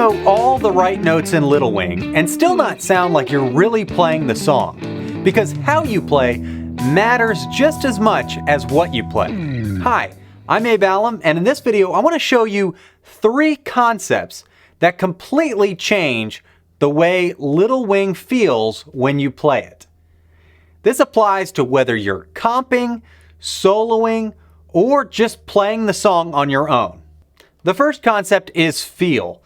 know all the right notes in Little Wing and still not sound like you're really playing the song, because how you play matters just as much as what you play. Hi, I'm Abe Allam, and in this video I want to show you 3 concepts that completely change the way Little Wing feels when you play it. This applies to whether you're comping, soloing, or just playing the song on your own. The first concept is feel.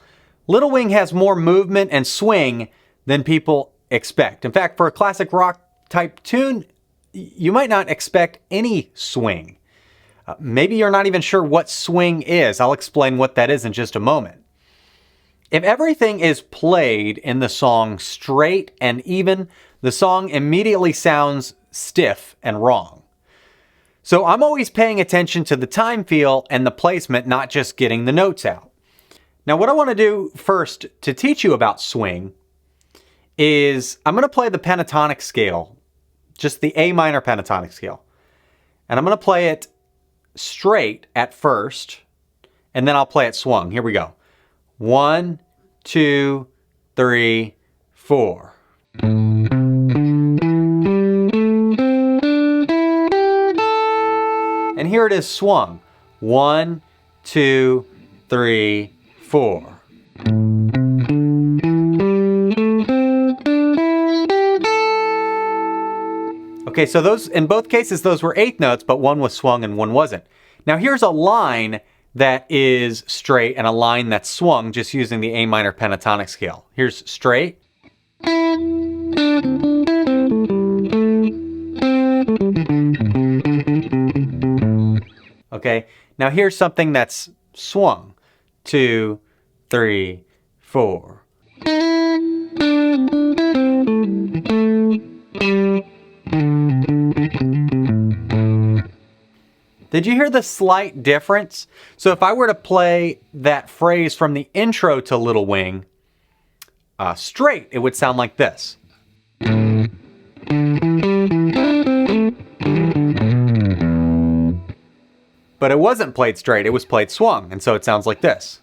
Little Wing has more movement and swing than people expect. In fact, for a classic rock type tune, you might not expect any swing. Maybe you're not even sure what swing is. I'll explain what that is in just a moment. If everything is played in the song straight and even, the song immediately sounds stiff and wrong. So I'm always paying attention to the time feel and the placement, not just getting the notes out. Now what I want to do first to teach you about swing is I'm going to play the pentatonic scale, just the A minor pentatonic scale. And I'm going to play it straight at first, and then I'll play it swung. Here we go. 1, 2, 3, 4. And here it is swung. 1, 2, 3, 4. Okay, so those, in both cases, those were 8th notes, but one was swung and one wasn't. Now here's a line that is straight and a line that's swung just using the A minor pentatonic scale. Here's straight. Okay, now here's something that's swung. 2, 3, 4. Did you hear the slight difference? So if I were to play that phrase from the intro to Little Wing straight, it would sound like this. But it wasn't played straight, it was played swung, and so it sounds like this.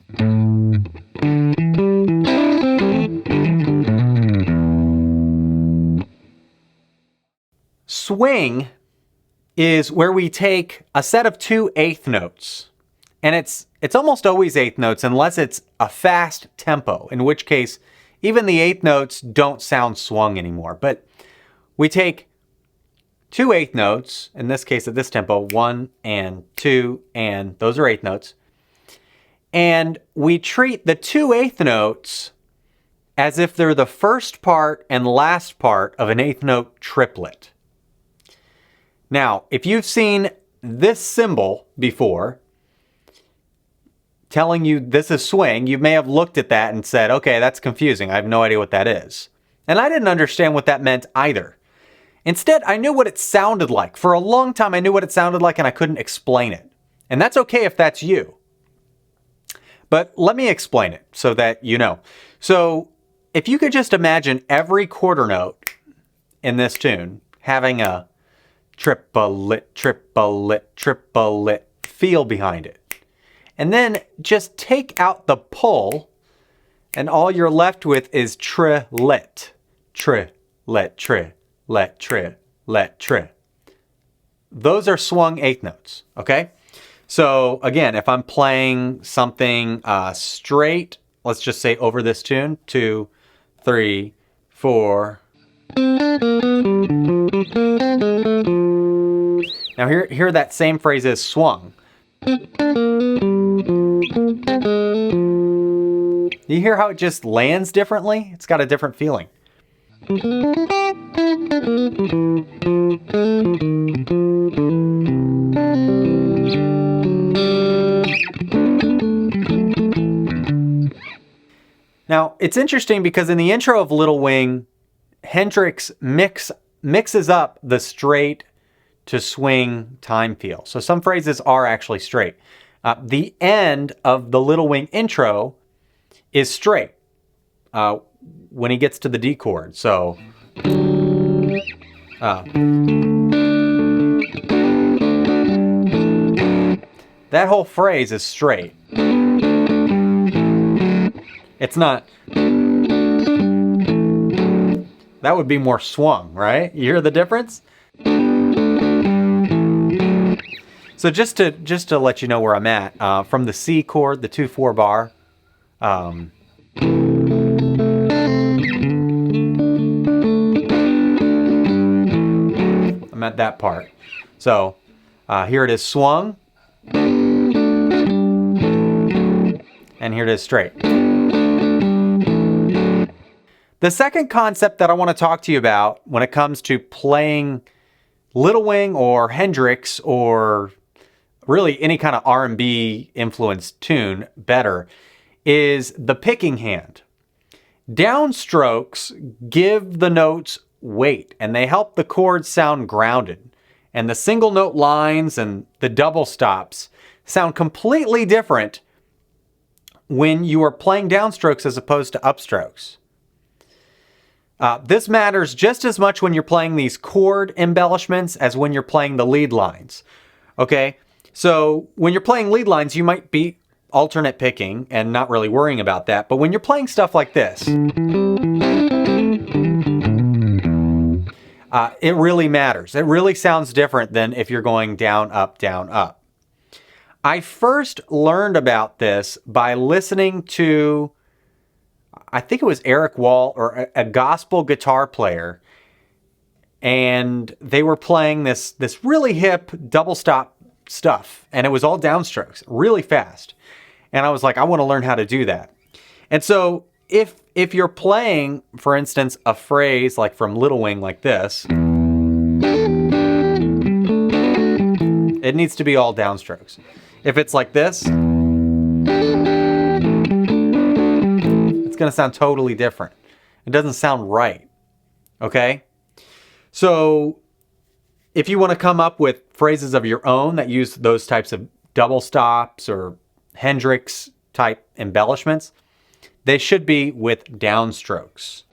Swing is where we take a set of 2 8th notes, and it's almost always 8th notes unless it's a fast tempo, in which case even the 8th notes don't sound swung anymore. But we take 2 8th notes, in this case at this tempo, 1 and 2, and those are 8th notes, and we treat the 2 8th notes as if they're the first part and last part of an 8th note triplet. Now, if you've seen this symbol before, telling you this is swing, you may have looked at that and said, okay, that's confusing. I have no idea what that is. And I didn't understand what that meant either. Instead, I knew what it sounded like. For a long time, I knew what it sounded like and I couldn't explain it. And that's okay if that's you. But let me explain it so that you know. So if you could just imagine every quarter note in this tune having a triplet, triplet, triplet feel behind it. And then just take out the pull, and all you're left with is trillet. Trillet, trillet, trillet, tri. Those are swung 8th notes, okay? So again, if I'm playing something straight, let's just say over this tune, 2, 3, 4. Now here that same phrase is swung. You hear how it just lands differently? It's got a different feeling. Now, it's interesting because in the intro of Little Wing, Hendrix mixes up the straight to swing time feel. So some phrases are actually straight. The end of the Little Wing intro is straight when he gets to the D chord. So that whole phrase is straight. It's not. That would be more swung, right? You hear the difference? So just to let you know where I'm at, from the C chord, the 2/4 bar, I'm at that part. So here it is swung, and here it is straight. The second concept that I want to talk to you about when it comes to playing Little Wing or Hendrix or really any kind of R&B influenced tune better is the picking hand. Downstrokes give the notes weight and they help the chords sound grounded. And the single note lines and the double stops sound completely different when you are playing downstrokes as opposed to upstrokes. This matters just as much when you're playing these chord embellishments as when you're playing the lead lines. Okay, so when you're playing lead lines, you might be alternate picking and not really worrying about that. But when you're playing stuff like this, it really matters. It really sounds different than if you're going down, up, down, up. I first learned about this by listening to, I think it was Eric Wall or a gospel guitar player. And they were playing this really hip double stop stuff. And it was all downstrokes, really fast. And I was like, I want to learn how to do that. And so if you're playing, for instance, a phrase like from Little Wing like this, it needs to be all downstrokes. If it's like this, it's going to sound totally different. It doesn't sound right. Okay? So if you want to come up with phrases of your own that use those types of double stops or Hendrix type embellishments, they should be with downstrokes.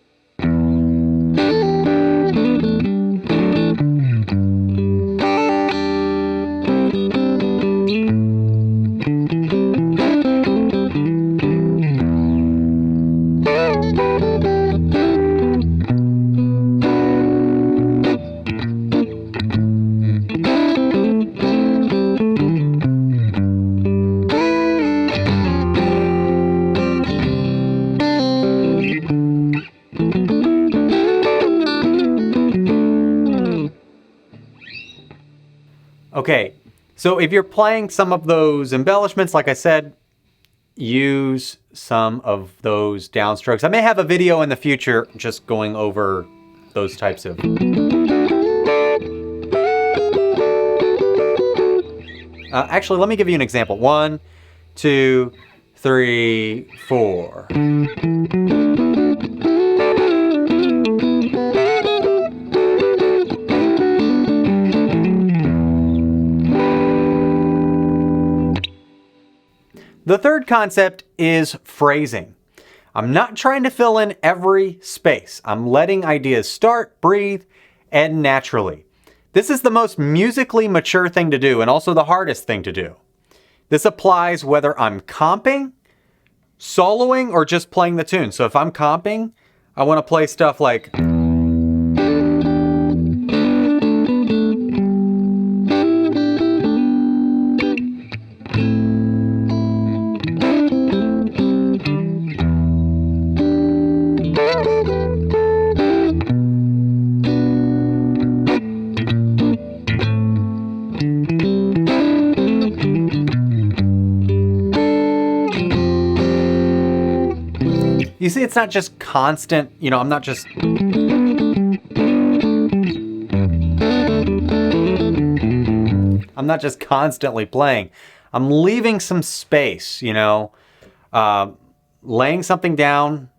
Okay, so if you're playing some of those embellishments, like I said, use some of those downstrokes. I may have a video in the future just going over those types of... actually, let me give you an example. 1, 2, 3, 4. The third concept is phrasing. I'm not trying to fill in every space. I'm letting ideas start, breathe, and naturally. This is the most musically mature thing to do and also the hardest thing to do. This applies whether I'm comping, soloing, or just playing the tune. So if I'm comping, I want to play stuff like... You see, it's not just constant, I'm not just... I'm not just constantly playing. I'm leaving some space, laying something down,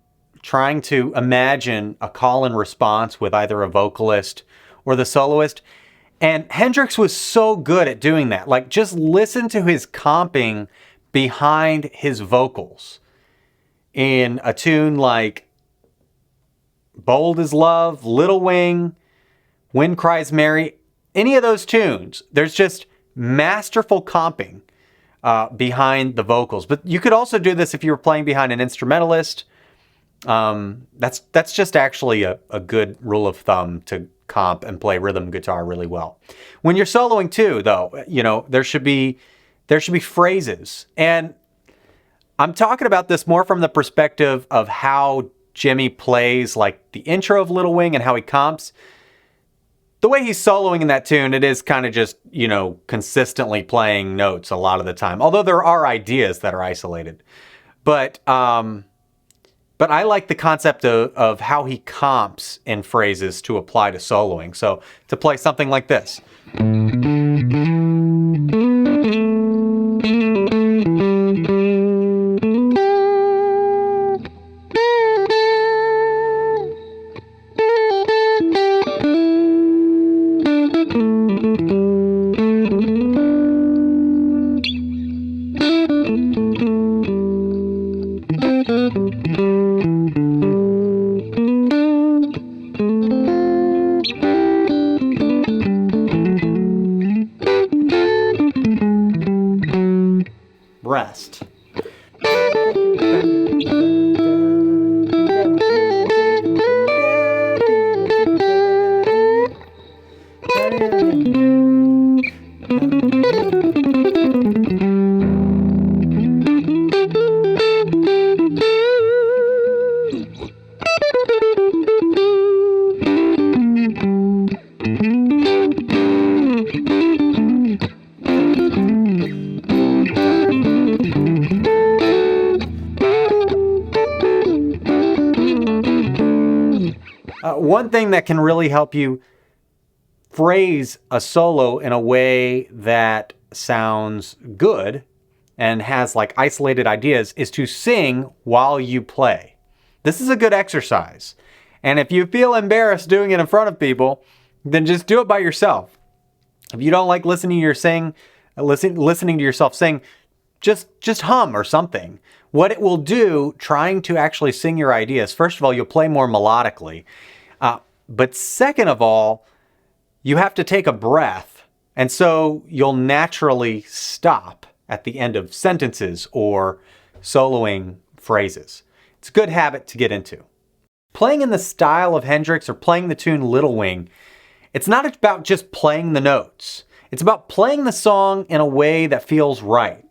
trying to imagine a call and response with either a vocalist or the soloist. And Hendrix was so good at doing that. Like, just listen to his comping behind his vocals. In a tune like Bold as Love, Little Wing, Wind Cries Mary, any of those tunes, there's just masterful comping behind the vocals. But you could also do this if you were playing behind an instrumentalist. That's just actually a good rule of thumb to comp and play rhythm guitar really well. When you're soloing too, though, you know, there should be phrases. And I'm talking about this more from the perspective of how Jimmy plays like the intro of Little Wing and how he comps. The way he's soloing in that tune, it is kind of just, you know, consistently playing notes a lot of the time. Although there are ideas that are isolated. But I like the concept of how he comps in phrases to apply to soloing. So to play something like this. Rest. One thing that can really help you phrase a solo in a way that sounds good and has like isolated ideas is to sing while you play. This is a good exercise. And if you feel embarrassed doing it in front of people, then just do it by yourself. If you don't like listening to yourself sing, just hum or something. What it will do, trying to actually sing your ideas, first of all, you'll play more melodically. But second of all, you have to take a breath. And so you'll naturally stop at the end of sentences or soloing phrases. It's a good habit to get into. Playing in the style of Hendrix or playing the tune Little Wing, it's not about just playing the notes. It's about playing the song in a way that feels right.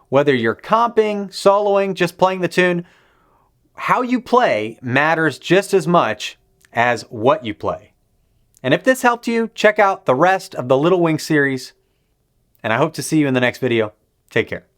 Whether you're comping, soloing, just playing the tune, how you play matters just as much as what you play. And if this helped you, check out the rest of the Little Wing series. And I hope to see you in the next video. Take care.